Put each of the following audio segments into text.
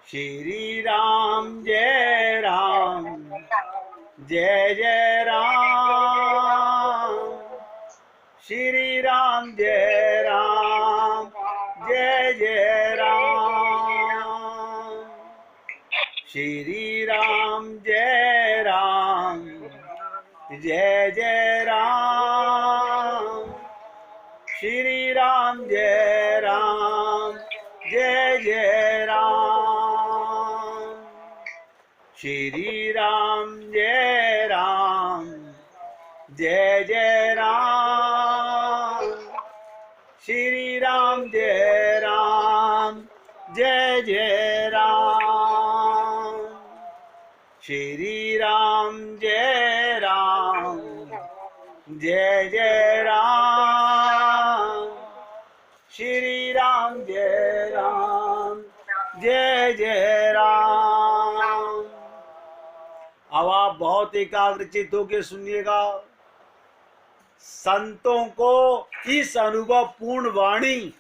श्री राम जय राम जय जय राम, श्री राम जय राम जय जय राम, श्री राम जय राम जय जय राम, श्री राम जय राम जय जय राम, श्री राम जय राम जय जय राम, श्री राम जय राम जय जय राम, श्री राम जय राम जय जय राम, श्री राम जय राम जय जय राम। अब आप बहुत एकाग्रचित होकर सुनिएगा। संतों को इस अनुभव पूर्ण वाणी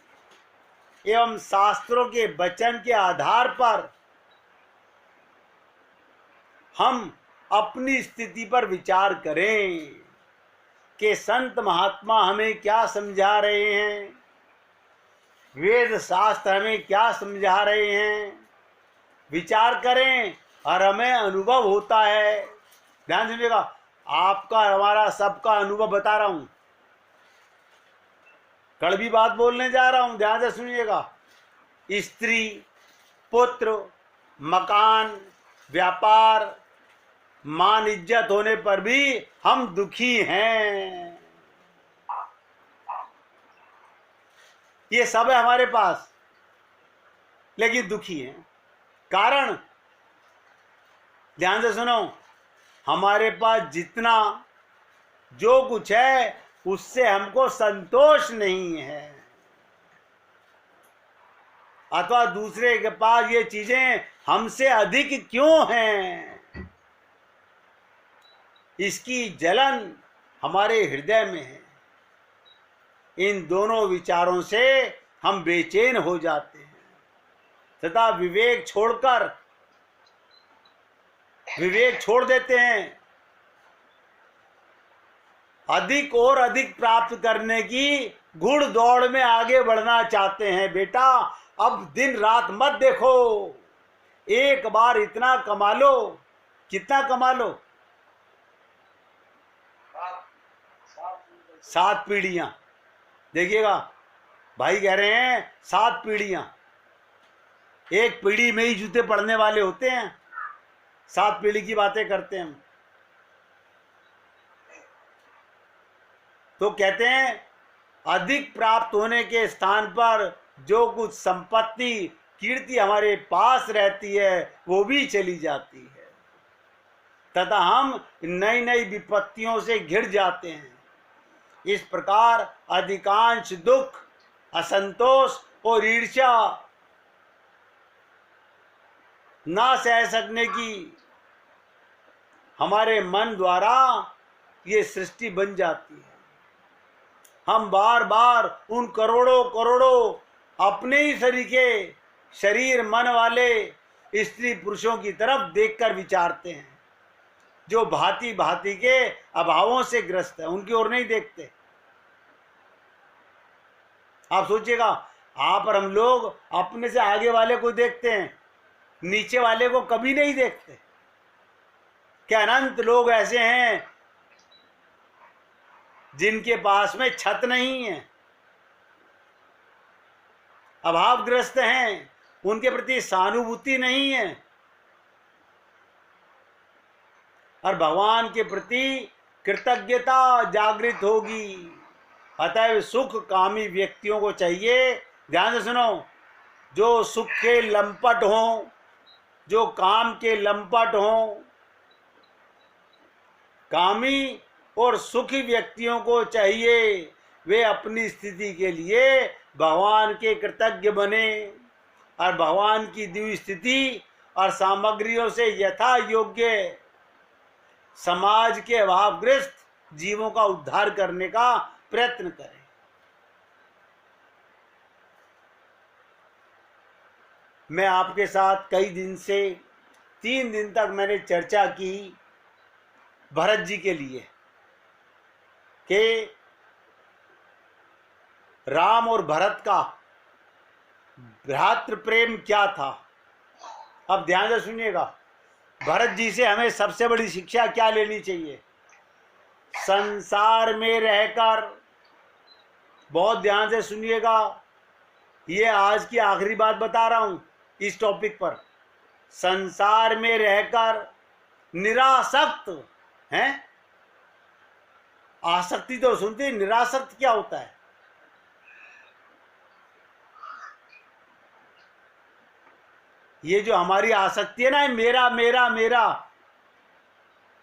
एवं शास्त्रों के वचन के आधार पर हम अपनी स्थिति पर विचार करें कि संत महात्मा हमें क्या समझा रहे हैं, वेद शास्त्र हमें क्या समझा रहे हैं। विचार करें और हमें अनुभव होता है। ध्यान सुनिएगा, आपका हमारा सबका अनुभव बता रहा हूं, कड़वी बात बोलने जा रहा हूं, ध्यान से सुनिएगा। स्त्री, पुत्र, मकान, व्यापार, मान इज्जत होने पर भी हम दुखी हैं। ये सब है हमारे पास, लेकिन दुखी हैं। कारण, ध्यान से सुनो, हमारे पास जितना जो कुछ है उससे हमको संतोष नहीं है, अथवा दूसरे के पास ये चीजें हमसे अधिक क्यों हैं, इसकी जलन हमारे हृदय में है। इन दोनों विचारों से हम बेचैन हो जाते हैं तथा विवेक छोड़ देते हैं। अधिक और अधिक प्राप्त करने की गुड़ दौड़ में आगे बढ़ना चाहते हैं। बेटा, अब दिन रात मत देखो, एक बार इतना कमा लो। कितना कमा लो? 7 पीढ़ियां। देखिएगा, भाई कह रहे हैं 7 पीढ़ियां। एक पीढ़ी में ही जूते पड़ने वाले होते हैं, 7 पीढ़ी की बातें करते हैं। तो कहते हैं अधिक प्राप्त होने के स्थान पर जो कुछ संपत्ति कीर्ति हमारे पास रहती है वो भी चली जाती है तथा हम नई नई विपत्तियों से घिर जाते हैं। इस प्रकार अधिकांश दुख, असंतोष और ईर्ष्या ना सह सकने की हमारे मन द्वारा ये सृष्टि बन जाती है। हम बार बार उन करोड़ों करोड़ों अपने ही तरीके शरीर मन वाले स्त्री पुरुषों की तरफ देखकर विचारते हैं जो भांति भांति के अभावों से ग्रस्त है, उनकी ओर नहीं देखते। आप सोचिएगा, आप और हम लोग अपने से आगे वाले को देखते हैं, नीचे वाले को कभी नहीं देखते। क्या अनंत लोग ऐसे हैं जिनके पास में छत नहीं है, अभावग्रस्त हैं, उनके प्रति सहानुभूति नहीं है और भगवान के प्रति कृतज्ञता जागृत होगी। अतः सुख कामी व्यक्तियों को चाहिए, ध्यान से सुनो, जो सुख के लंपट हों, जो काम के लंपट हों। कामी और सुखी व्यक्तियों को चाहिए वे अपनी स्थिति के लिए भगवान के कृतज्ञ बने और भगवान की दिव्य स्थिति और सामग्रियों से यथा योग्य समाज के अभावग्रस्त जीवों का उद्धार करने का प्रयत्न करें। मैं आपके साथ कई दिन से 3 दिन तक मैंने चर्चा की भरत जी के लिए कि राम और भरत का भ्रातृ प्रेम क्या था। अब ध्यान से सुनिएगा, भरत जी से हमें सबसे बड़ी शिक्षा क्या लेनी चाहिए। संसार में रहकर, बहुत ध्यान से सुनिएगा, ये आज की आखिरी बात बता रहा हूं इस टॉपिक पर। संसार में रहकर निरासक्त हैं, आसक्ति तो सुनते, निरासक्त क्या होता है? ये जो हमारी आसक्ति है ना, मेरा मेरा मेरा,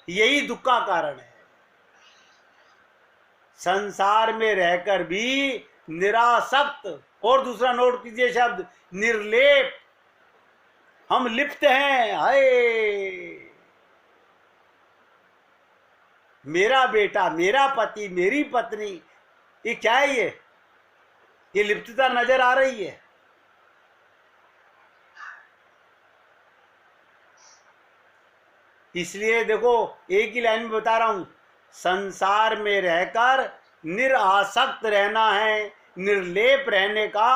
यही दुख का कारण है। संसार में रहकर भी निरासक्त, और दूसरा नोट कीजिए शब्द निर्लेप। हम लिप्त हैं, हाय मेरा बेटा, मेरा पति, मेरी पत्नी, ये क्या है? ये लिप्तता नजर आ रही है। इसलिए देखो, एक ही लाइन में बता रहा हूं, संसार में रहकर निरासक्त रहना है, निर्लेप रहने का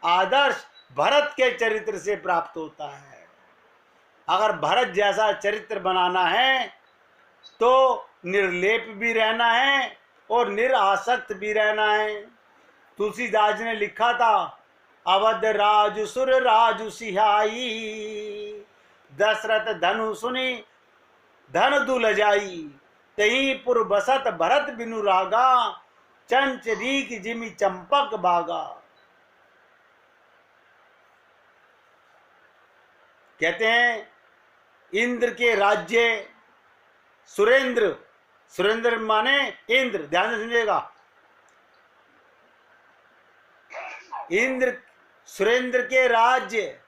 आदर्श भरत के चरित्र से प्राप्त होता है। अगर भरत जैसा चरित्र बनाना है तो निर्लेप भी रहना है और निरासक्त भी रहना है। तुलसीदास ने लिखा था, अवध राजु सुर राजु सिहाई, दशरथ धनु सुनी धन दुलजाई, तही पुर बसत भरत बिनु रागा, चंचरीक जिमि चंपक बागा। कहते हैं इंद्र के राज्य, सुरेंद्र, सुरेंद्र माने इंद्र, ध्यान से सुनिएगा, इंद्र, सुरेंद्र के राज्य,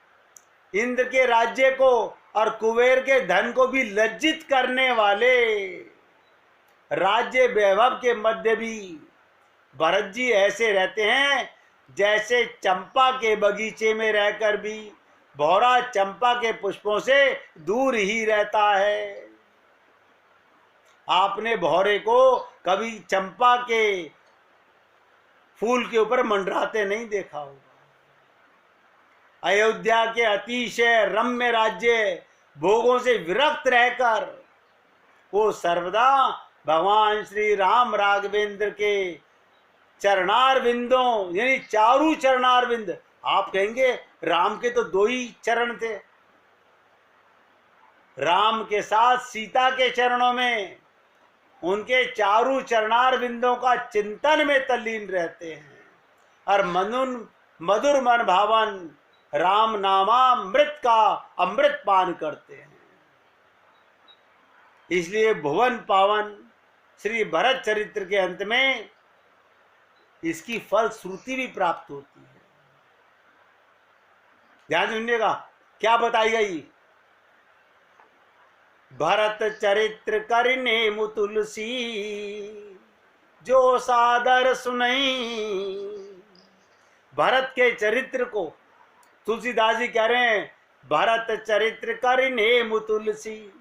इंद्र के राज्य को और कुबेर के धन को भी लज्जित करने वाले राज्य वैभव के मध्य भी भरत जी ऐसे रहते हैं जैसे चंपा के बगीचे में रहकर भी भौरा चंपा के पुष्पों से दूर ही रहता है। आपने भौरे को कभी चंपा के फूल के ऊपर मंडराते नहीं देखा होगा। अयोध्या के अतिशय रम्य राज्य भोगों से विरक्त रहकर वो सर्वदा भगवान श्री राम राघवेंद्र के चरणार बिंदों, यानी चारू चरणार बिंद, आप कहेंगे राम के तो 2 ही चरण थे, राम के साथ सीता के चरणों में उनके चारू चरणार बिंदों का चिंतन में तल्लीन रहते हैं और मधुर मन भावन राम नामामृत का अमृत पान करते हैं। इसलिए भुवन पावन श्री भरत चरित्र के अंत में इसकी फल श्रुति भी प्राप्त होती है। ध्यान सुनिएगा, क्या बताई गई। भरत चरित्र करने मुतुलसी, जो सादर सुनई। भरत के चरित्र को तुलसीदास जी कह रहे हैं, भरत चरित्र करने मुतुलसी,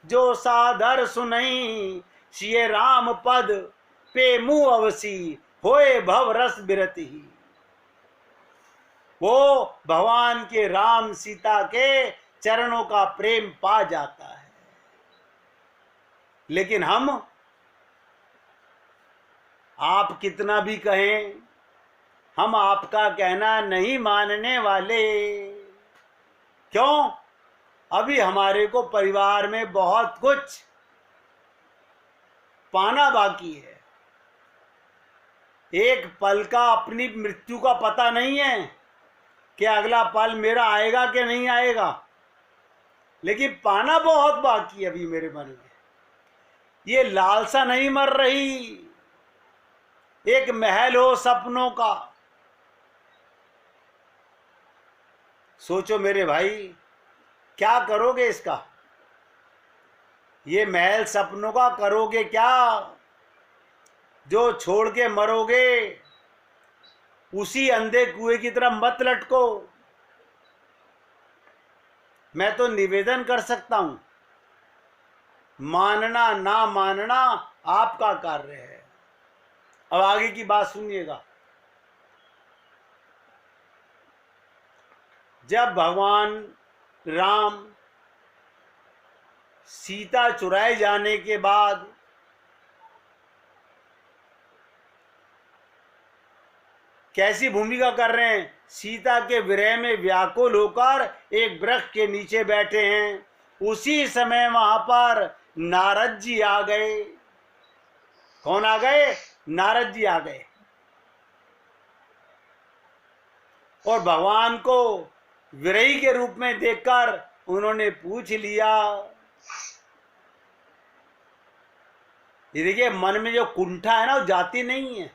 जो सादर सुनई। सिय राम पद पे मुँह अवसी, होए भव रस बिरति। वो भगवान के राम सीता के चरणों का प्रेम पा जाता है। लेकिन हम, आप कितना भी कहें, हम आपका कहना नहीं मानने वाले। क्यों? अभी हमारे को परिवार में बहुत कुछ पाना बाकी है। एक पल का अपनी मृत्यु का पता नहीं है कि अगला पल मेरा आएगा कि नहीं आएगा, लेकिन पाना बहुत बाकी है अभी मेरे मन में। ये लालसा नहीं मर रही। एक महल हो सपनों का, सोचो मेरे भाई, क्या करोगे इसका? ये महल सपनों का करोगे क्या? जो छोड़ के मरोगे उसी अंधे कुएं की तरफ मत लटको। मैं तो निवेदन कर सकता हूं, मानना ना मानना आपका कार्य है। अब आगे की बात सुनिएगा। जब भगवान राम सीता चुराए जाने के बाद कैसी भूमिका कर रहे हैं, सीता के विरह में व्याकुल होकर एक वृक्ष के नीचे बैठे हैं। उसी समय वहां पर नारद जी आ गए। कौन आ गए? नारद जी आ गए और भगवान को विरही के रूप में देखकर उन्होंने पूछ लिया। ये देखिए, मन में जो कुंठा है ना, वो जाती नहीं है।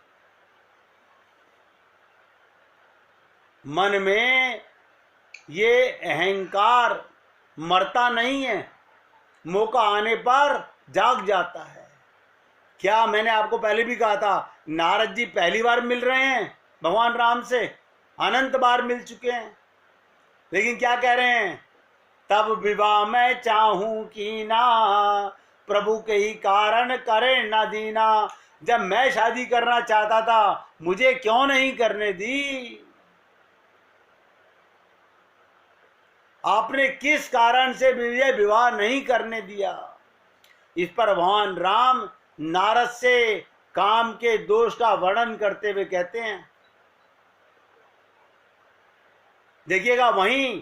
मन में ये अहंकार मरता नहीं है, मौका आने पर जाग जाता है। क्या मैंने आपको पहले भी कहा था, नारद जी पहली बार मिल रहे हैं भगवान राम से, अनंत बार मिल चुके हैं। लेकिन क्या कह रहे हैं? तब विवाह मैं चाहूं कि ना, प्रभु के ही कारण करे ना दीना। जब मैं शादी करना चाहता था, मुझे क्यों नहीं करने दी? आपने किस कारण से मुझे विवाह नहीं करने दिया? इस पर भगवान राम नारद से काम के दोष का वर्णन करते हुए कहते हैं। देखिएगा, वहीं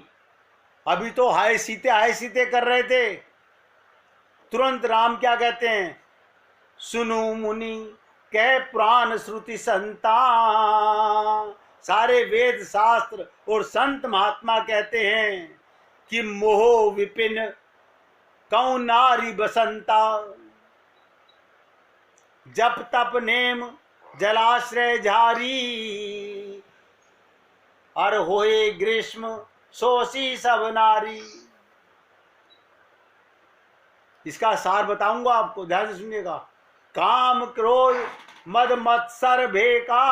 अभी तो हाय सीते कर रहे थे, तुरंत राम क्या कहते हैं? सुनु मुनि कह पुराण श्रुति संता। सारे वेद शास्त्र और संत महात्मा कहते हैं कि मोह विपिन कौ नारी बसंता। जप तप नेम जलाश्रय झारी, अर होए ग्रीष्म सोसी सब नारी। इसका सार बताऊंगा आपको, ध्यान से सुनिएगा। काम क्रोध मद मत्सर भेका,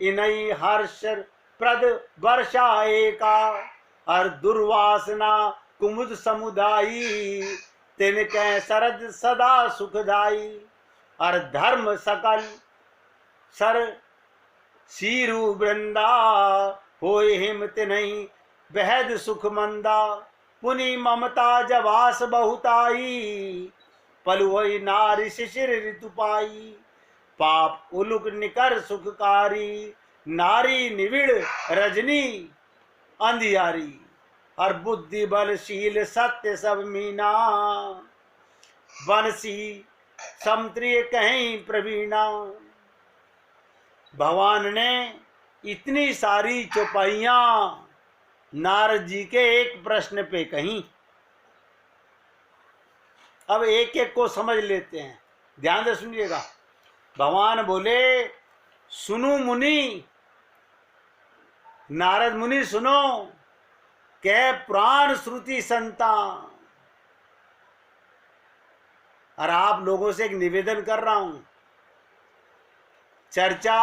इनई हर्ष प्रद वर्षा एका। और दुर्वासना कुमुद समुदायी, तिनके शरद सदा सुखदाई। और धर्म सकल सर सीरु वृंदा, होए हिमत नहीं बेहद सुख मंदा। पुनि ममता जवास बहुताई, पलुई नारी शिशिर ऋतु पाई। पाप उलुक निकर सुखकारी, नारी निविड़ रजनी अंधियारी। और बुद्धि बलशील सत्य सब मीना, बनसी समत्रिय कहीं प्रवीणा। भगवान ने इतनी सारी चौपाइयां नारद जी के एक प्रश्न पे कहीं। अब एक एक को समझ लेते हैं, ध्यान से सुनिएगा। भगवान बोले, सुनो मुनि, नारद मुनि सुनो, कह पुराण श्रुति संता। और आप लोगों से एक निवेदन कर रहा हूं, चर्चा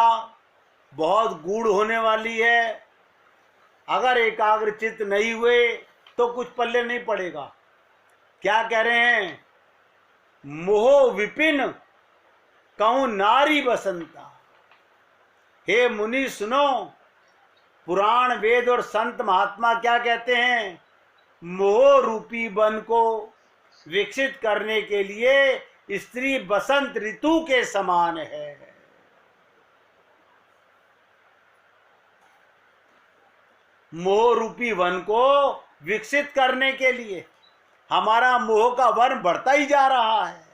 बहुत गूढ़ होने वाली है। अगर एकाग्रचित नहीं हुए तो कुछ पल्ले नहीं पड़ेगा। क्या कह रहे हैं? मोह विपिन कहूं नारी बसंता। हे मुनि सुनो, पुराण वेद और संत महात्मा क्या कहते हैं? मोह रूपी वन को विकसित करने के लिए स्त्री बसंत ऋतु के समान है। मोह रूपी वन को विकसित करने के लिए हमारा मोह का वन बढ़ता ही जा रहा है।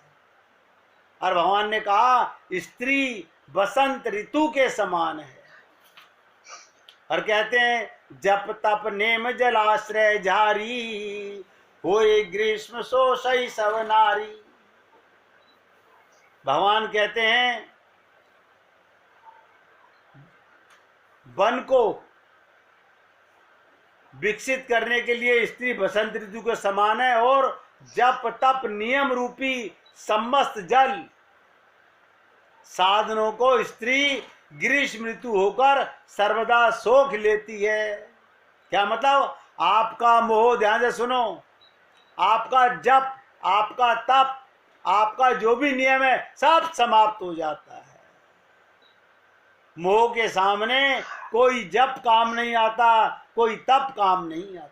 और भगवान ने कहा स्त्री बसंत ऋतु के समान है। और कहते हैं जप तप नेम जलाश्रय झारी, होए ग्रीष्म सोसई सब नारी। भगवान कहते हैं वन को विकसित करने के लिए स्त्री बसंत ऋतु के समान है। और जप तप नियम रूपी समस्त जल साधनों को स्त्री ग्रीष्म ऋतु होकर सर्वदा सोख लेती है। क्या मतलब? आपका मोह, ध्यान से सुनो, आपका जप, आपका तप, आपका जो भी नियम है सब समाप्त हो जाता है। मोह के सामने कोई जप काम नहीं आता, कोई तप काम नहीं आता।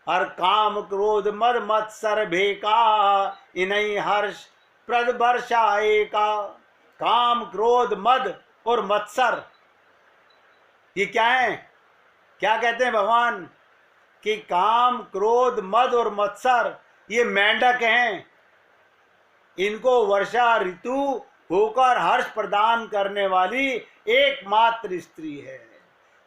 हर काम क्रोध मद मत्सर भेका, इन्हीं हर्ष प्रद वर्षा एका। काम क्रोध मद और मत्सर, ये क्या है? क्या कहते हैं भगवान कि काम क्रोध मद और मत्सर ये मेंढक हैं। इनको वर्षा ऋतु होकर हर्ष प्रदान करने वाली एकमात्र स्त्री है।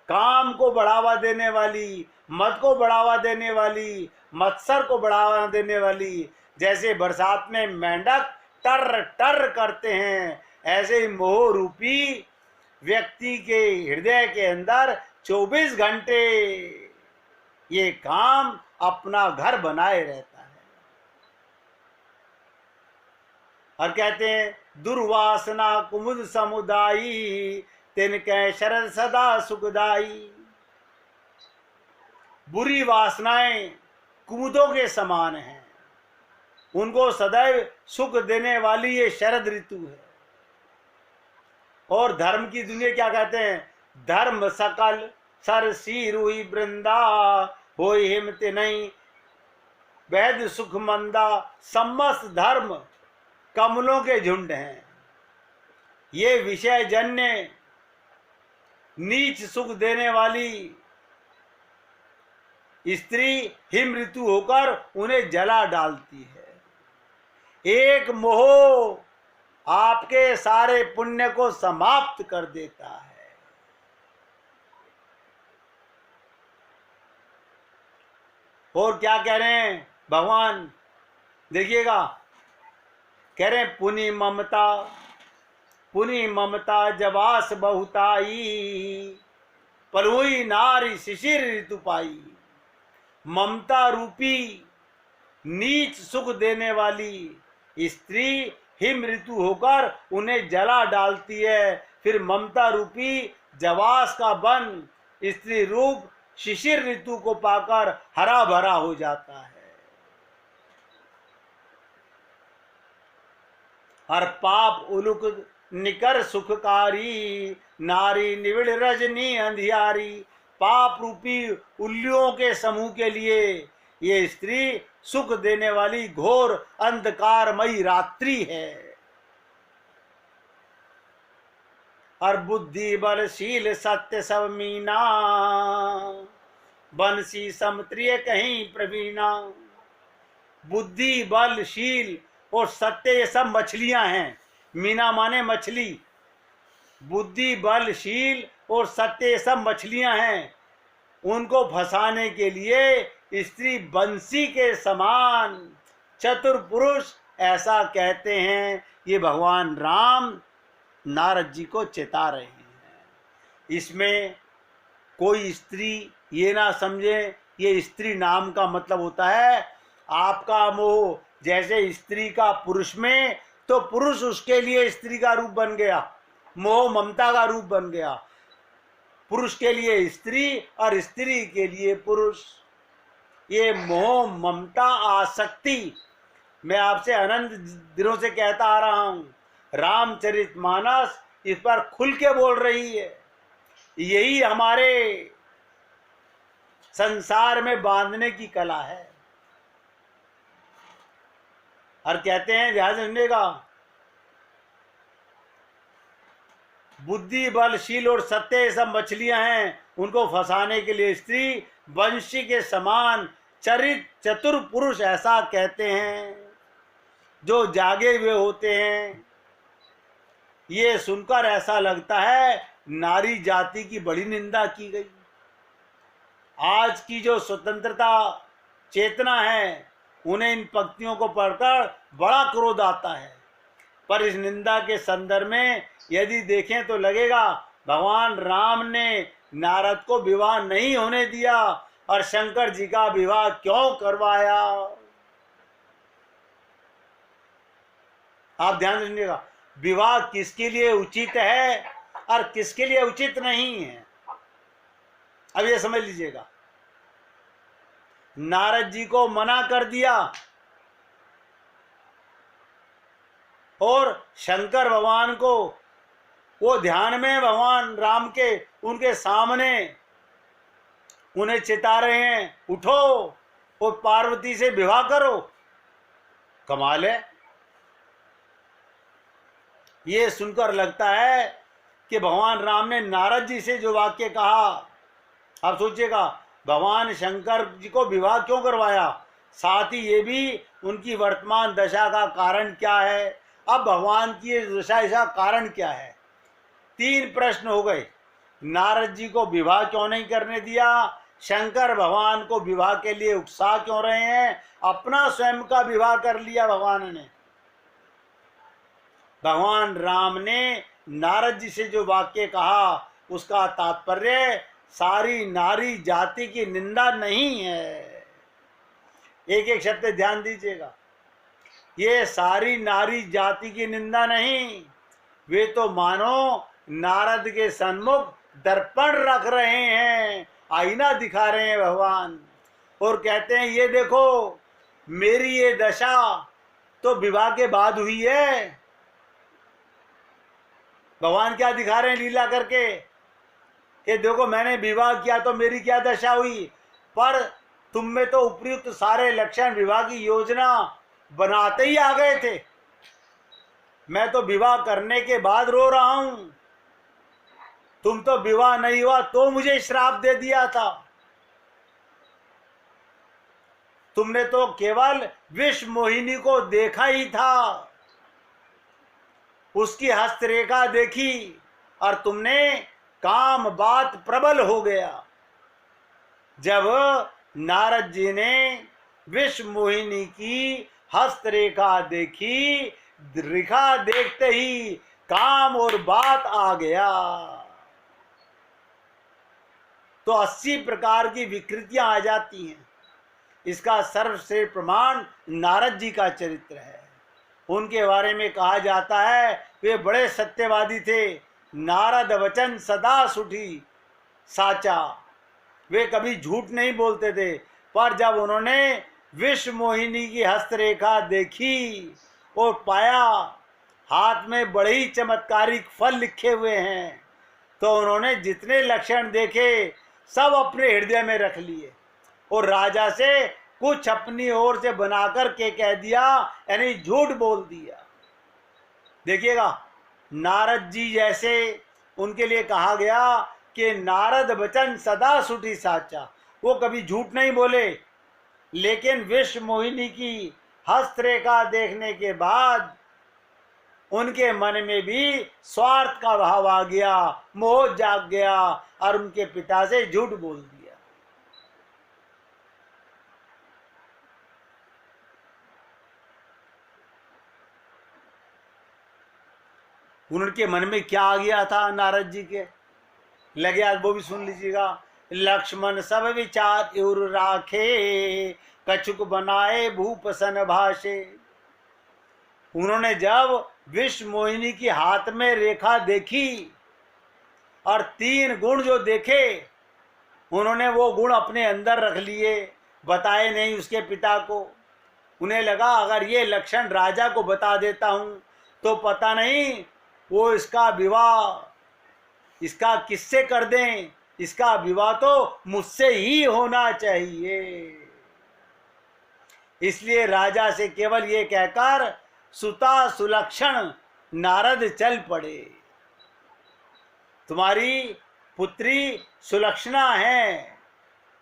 काम को बढ़ावा देने वाली, मद को बढ़ावा देने वाली, मत्सर को बढ़ावा देने वाली। जैसे बरसात में मेंढक टर टर करते हैं, ऐसे ही मोह रूपी व्यक्ति के हृदय के अंदर 24 घंटे ये काम अपना घर बनाए रहता है। और कहते हैं दुर्वासना कुमुद समुदायी, तिनके शरद सदा सुखदाई। बुरी वासनाएं कुमुदों के समान हैं, उनको सदैव सुख देने वाली ये शरद ऋतु है। और धर्म की दुनिया क्या कहते हैं? धर्म सकल सर सीरुई वृंदा, हो हिमत नहीं वैद सुख मंदा। समस्त धर्म कमलों के झुंड हैं। ये विषय जन्य नीच सुख देने वाली स्त्री हिम ऋतु होकर उन्हें जला डालती है। एक मोह आपके सारे पुण्य को समाप्त कर देता है। और क्या कह रहे हैं भगवान? देखिएगा, कह रहे हैं पुनि ममता जवास बहुताई, पलुई नारी शिशिर ऋतु पाई। ममता रूपी नीच सुख देने वाली स्त्री हिम ऋतु होकर उन्हें जला डालती है। फिर ममता रूपी जवास का वन स्त्री रूप शिशिर ऋतु को पाकर हरा भरा हो जाता है। हर पाप उलुक निकर सुखकारी, नारी निविड़ रजनी अंधियारी। पाप रूपी उल्लियों के समूह के लिए ये स्त्री सुख देने वाली घोर अंधकारमयी रात्रि है। और बुद्धि बलशील सत्य सब मीना, बंसी समत्रिय कहीं प्रवीणा। बुद्धि बलशील और सत्य ये सब मछलियां हैं। मीना माने मछली। बुद्धि बलशील और सत्य ये सब मछलियां हैं। उनको फंसाने के लिए स्त्री बंसी के समान चतुर पुरुष, ऐसा कहते हैं। ये भगवान राम नारद जी को चेता रहे हैं। इसमें कोई स्त्री ये ना समझे ये स्त्री नाम का मतलब होता है आपका मोह। जैसे स्त्री का पुरुष में, तो पुरुष उसके लिए स्त्री का रूप बन गया, मोह ममता का रूप बन गया। पुरुष के लिए स्त्री और स्त्री के लिए पुरुष। ये मोह ममता आसक्ति मैं आपसे अनंत दिनों से कहता आ रहा हूं। रामचरितमानस इस पर खुल के बोल रही है। यही हमारे संसार में बांधने की कला है। और कहते हैं, ध्यान से सुनिएगा, बुद्धि बलशील और सत्य सब मछलियां हैं। उनको फंसाने के लिए स्त्री वंशी के समान चतुर पुरुष, ऐसा कहते हैं, जो जागे हुए होते हैं। ये सुनकर ऐसा लगता है नारी जाति की बड़ी निंदा की गई। आज की जो स्वतंत्रता चेतना है, उन्हें इन पंक्तियों को पढ़कर बड़ा क्रोध आता है। पर इस निंदा के संदर्भ में यदि देखें तो लगेगा भगवान राम ने नारद को विवाह नहीं होने दिया और शंकर जी का विवाह क्यों करवाया। आप ध्यान दीजिएगा, विवाह किसके लिए उचित है और किसके लिए उचित नहीं है। अब ये समझ लीजिएगा, नारद जी को मना कर दिया और शंकर भगवान को वो ध्यान में भगवान राम के उनके सामने उन्हें चिता रहे हैं, उठो और पार्वती से विवाह करो। कमाल है। ये सुनकर लगता है कि भगवान राम ने नारद जी से जो वाक्य कहा, आप सोचिएगा भगवान शंकर जी को विवाह क्यों करवाया, साथ ही ये भी उनकी वर्तमान दशा का कारण क्या है, अब भगवान की दशा ऐसा कारण क्या है। 3 प्रश्न हो गए। नारद जी को विवाह क्यों नहीं करने दिया, शंकर भगवान को विवाह के लिए उकसा क्यों रहे हैं, अपना स्वयं का विवाह कर लिया भगवान ने। भगवान राम ने नारद जी से जो वाक्य कहा उसका तात्पर्य सारी नारी जाति की निंदा नहीं है। एक एक शब्द पे ध्यान दीजिएगा, ये सारी नारी जाति की निंदा नहीं, वे तो मानो नारद के सन्मुख दर्पण रख रहे हैं, आईना दिखा रहे हैं भगवान, और कहते हैं ये देखो मेरी ये दशा तो विवाह के बाद हुई है। भगवान क्या दिखा रहे हैं लीला करके कि देखो मैंने विवाह किया तो मेरी क्या दशा हुई, पर तुम में तो उपयुक्त सारे लक्षण विवाह की योजना बनाते ही आ गए थे, मैं तो विवाह करने के बाद रो रहा हूं, तुम तो विवाह नहीं हुआ तो मुझे श्राप दे दिया था। तुमने तो केवल विष मोहिनी को देखा ही था, उसकी हस्तरेखा देखी और तुमने काम बात प्रबल हो गया। जब नारद जी ने विष मोहिनी की हस्तरेखा देखी, रेखा देखते ही काम और बात आ गया। तो 80 प्रकार की विकृतियां आ जाती हैं। इसका सर्वश्रेष्ठ प्रमाण नारद जी का चरित्र है। उनके बारे में कहा जाता है वे बड़े सत्यवादी थे, नारद वचन सदा सुठी साचा, वे कभी झूठ नहीं बोलते थे। पर जब उन्होंने विष मोहिनी की हस्तरेखा देखी और पाया हाथ में बड़े ही चमत्कारिक फल लिखे हुए हैं, तो उन्होंने जितने लक्षण देखे सब अपने हृदय में रख लिए और राजा से कुछ अपनी ओर से बनाकर के कह दिया, यानी झूठ बोल दिया। देखिएगा नारद जी जैसे उनके लिए कहा गया कि नारद वचन सदा सुठी साचा, वो कभी झूठ नहीं बोले, लेकिन विष मोहिनी की हस्तरेखा देखने के बाद उनके मन में भी स्वार्थ का भाव आ गया, मोह जाग गया और उनके पिता से झूठ बोल दिया। उनके मन में क्या आ गया था नारद जी के, लगे आज वो भी सुन लीजिएगा। लक्ष्मण सब विचार उर राखे, कछुक बनाए भूप सन भाषे। उन्होंने जब विष मोहिनी की हाथ में रेखा देखी और 3 गुण जो देखे, उन्होंने वो गुण अपने अंदर रख लिए, बताए नहीं उसके पिता को। उन्हें लगा अगर ये लक्षण राजा को बता देता हूं तो पता नहीं वो इसका विवाह इसका किससे कर दें, इसका विवाह तो मुझसे ही होना चाहिए। इसलिए राजा से केवल ये कहकर सुता सुलक्षण नारद चल पड़े। तुम्हारी पुत्री सुलक्षणा है,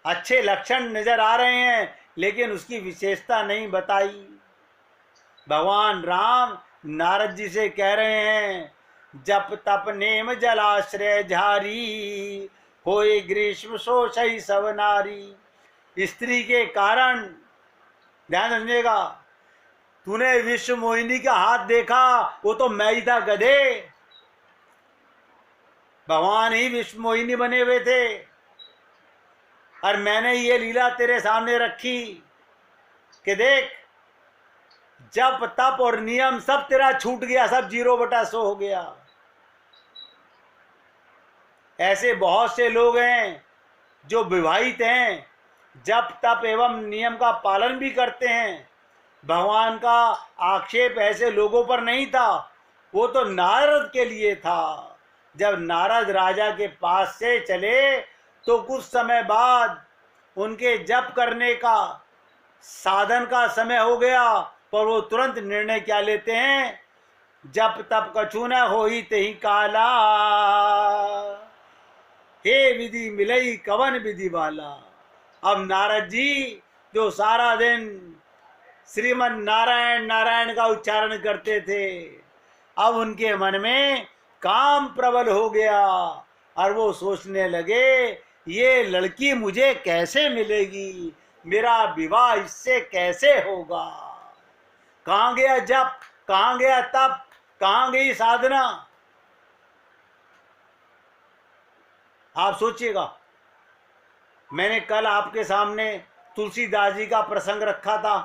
अच्छे लक्षण नजर आ रहे हैं, लेकिन उसकी विशेषता नहीं बताई। भगवान राम नारद जी से कह रहे हैं, जप तप नेम जलाश्रय झारी, होए ग्रीष्म शोषई सब नारी। स्त्री के कारण, ध्यान रखिएगा, तूने विश्व मोहिनी का हाथ देखा, वो तो मैं ही था गधे, भगवान ही विश्व मोहिनी बने हुए थे और मैंने ये लीला तेरे सामने रखी कि देख जप तप और नियम सब तेरा छूट गया, सब 0/100 हो गया। ऐसे बहुत से लोग हैं जो विवाहित हैं, जप तप एवं नियम का पालन भी करते हैं। भगवान का आक्षेप ऐसे लोगों पर नहीं था, वो तो नारद के लिए था। जब नारद राजा के पास से चले तो कुछ समय बाद उनके जप करने का साधन का समय हो गया, पर वो तुरंत निर्णय क्या लेते हैं, जप तप कछु न होई तेहि काला, हे विधि मिलई कवन विधि वाला। अब नारद जी जो सारा दिन श्रीमन नारायण नारायण का उच्चारण करते थे, अब उनके मन में काम प्रबल हो गया और वो सोचने लगे ये लड़की मुझे कैसे मिलेगी, मेरा विवाह इससे कैसे होगा। कहाँ गया जप, कहाँ गया तप, कहाँ गई साधना। आप सोचिएगा, मैंने कल आपके सामने तुलसीदास जी का प्रसंग रखा था।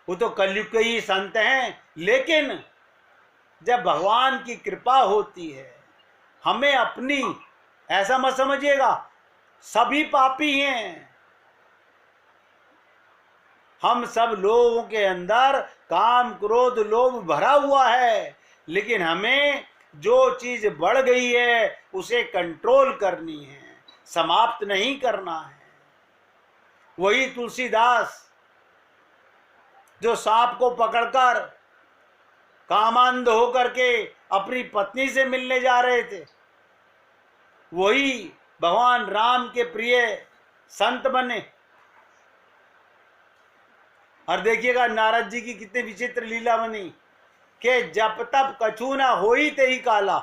वो तो कलयुग के ही संत हैं, लेकिन जब भगवान की कृपा होती है, हमें अपनी, ऐसा मत समझिएगा सभी पापी हैं। हम सब लोगों के अंदर काम क्रोध लोभ भरा हुआ है, लेकिन हमें जो चीज बढ़ गई है उसे कंट्रोल करनी है, समाप्त नहीं करना है। वही तुलसीदास जो सांप को पकड़कर कामांध होकर के अपनी पत्नी से मिलने जा रहे थे, वही भगवान राम के प्रिय संत बने। और देखिएगा नारद जी की कितनी विचित्र लीला बनी कि जप तप कछु ना होई तेहि काला।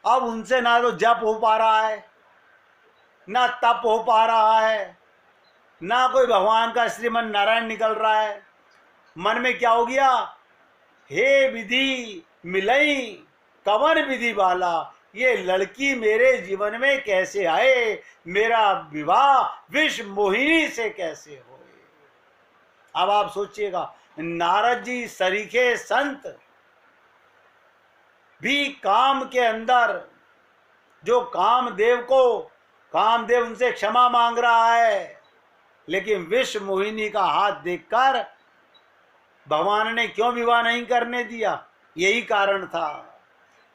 अब उनसे ना तो जप हो पा रहा है, ना तप हो पा रहा है, ना कोई भगवान का श्रीमन नारायण निकल रहा है। मन में क्या हो गया, हे विधि मिलई कवन विधि वाला, ये लड़की मेरे जीवन में कैसे आए, मेरा विवाह विष मोहिनी से कैसे हो। अब आप सोचिएगा, नारद जी सरीखे संत भी काम के अंदर, जो कामदेव उनसे क्षमा मांग रहा है, लेकिन विष मोहिनी का हाथ देखकर भगवान ने क्यों विवाह नहीं करने दिया। यही कारण था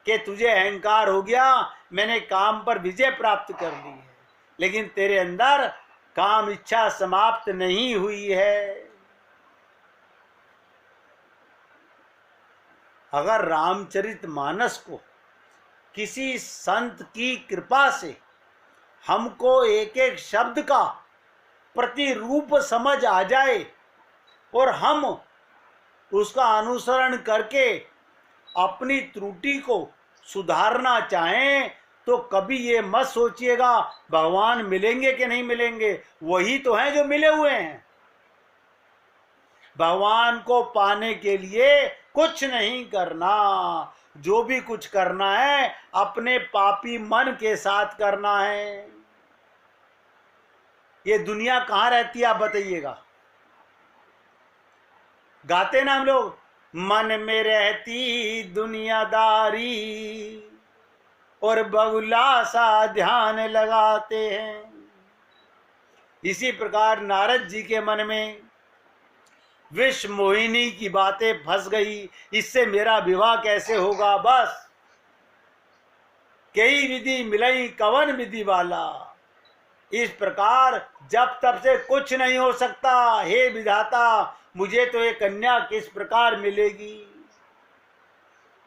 कि तुझे अहंकार हो गया, मैंने काम पर विजय प्राप्त कर ली है, लेकिन तेरे अंदर काम इच्छा समाप्त नहीं हुई है। अगर रामचरितमानस को किसी संत की कृपा से हमको एक एक शब्द का प्रतिरूप समझ आ जाए और हम उसका अनुसरण करके अपनी त्रुटि को सुधारना चाहें, तो कभी ये मत सोचिएगा भगवान मिलेंगे कि नहीं मिलेंगे, वही तो हैं जो मिले हुए हैं। भगवान को पाने के लिए कुछ नहीं करना, जो भी कुछ करना है अपने पापी मन के साथ करना है। ये दुनिया कहाँ रहती है आप बताइएगा। गाते ना हम लोग, मन में रहती दुनियादारी और बगुला सा ध्यान लगाते हैं। इसी प्रकार नारद जी के मन में विष मोहिनी की बातें फंस गई, इससे मेरा विवाह कैसे होगा, बस कई विधि मिलई कवन विधि वाला। इस प्रकार जब तब से कुछ नहीं हो सकता, हे विधाता मुझे तो ये कन्या किस प्रकार मिलेगी।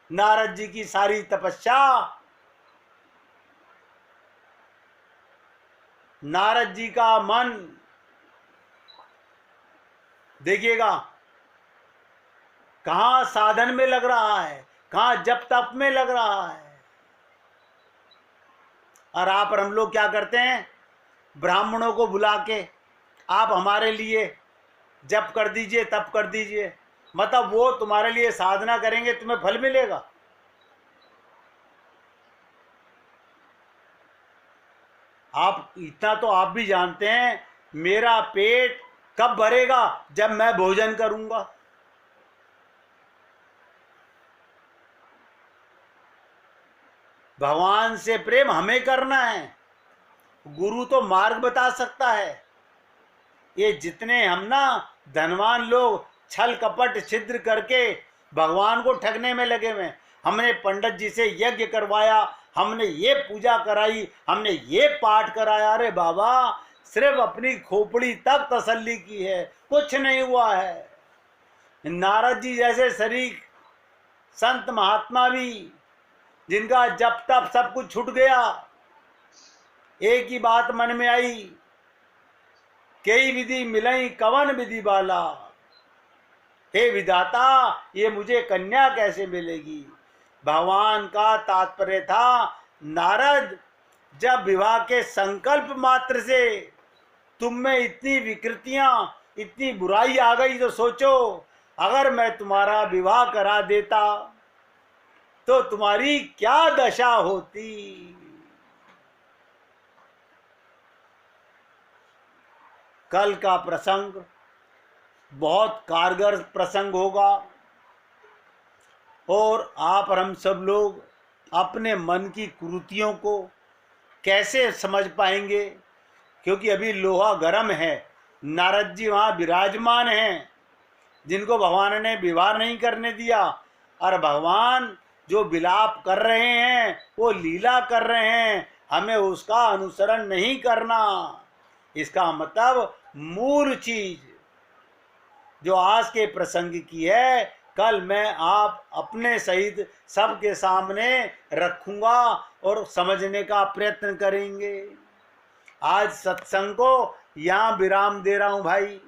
नारद जी की सारी तपस्या, नारद जी का मन देखिएगा कहां साधन में लग रहा है, कहां जप तप में लग रहा है। और आप और हम लोग क्या करते हैं, ब्राह्मणों को बुला के आप हमारे लिए जप कर दीजिए तप कर दीजिए, मतलब वो तुम्हारे लिए साधना करेंगे, तुम्हें फल मिलेगा। आप इतना तो आप भी जानते हैं, मेरा पेट कब भरेगा, जब मैं भोजन करूंगा। भगवान से प्रेम हमें करना है, गुरु तो मार्ग बता सकता है। ये जितने हम ना धनवान लोग छल कपट छिद्र करके भगवान को ठगने में लगे हुए, हमने पंडित जी से यज्ञ करवाया, हमने ये पूजा कराई, हमने ये पाठ कराया, अरे बाबा सिर्फ अपनी खोपड़ी तक तसल्ली की है, कुछ नहीं हुआ है। नारद जी जैसे शरीक संत महात्मा भी, जिनका जब तब सब कुछ छूट गया, एक ही बात मन में आई, कई विधि मिलई कवन विधि बाला, हे विधाता ये मुझे कन्या कैसे मिलेगी। भगवान का तात्पर्य था, नारद जब विवाह के संकल्प मात्र से तुम में इतनी विकृतियां, इतनी बुराई आ गई, तो सोचो अगर मैं तुम्हारा विवाह करा देता तो तुम्हारी क्या दशा होती। कल का प्रसंग बहुत कारगर प्रसंग होगा और आप और हम सब लोग अपने मन की कुरीतियों को कैसे समझ पाएंगे, क्योंकि अभी लोहा गर्म है। नारद जी वहाँ विराजमान हैं जिनको भगवान ने विवाह नहीं करने दिया, और भगवान जो विलाप कर रहे हैं वो लीला कर रहे हैं, हमें उसका अनुसरण नहीं करना। इसका मतलब मूल चीज जो आज के प्रसंग की है, कल मैं आप अपने सहित सबके सामने रखूंगा और समझने का प्रयत्न करेंगे। आज सत्संग को यहाँ विराम दे रहा हूँ भाई।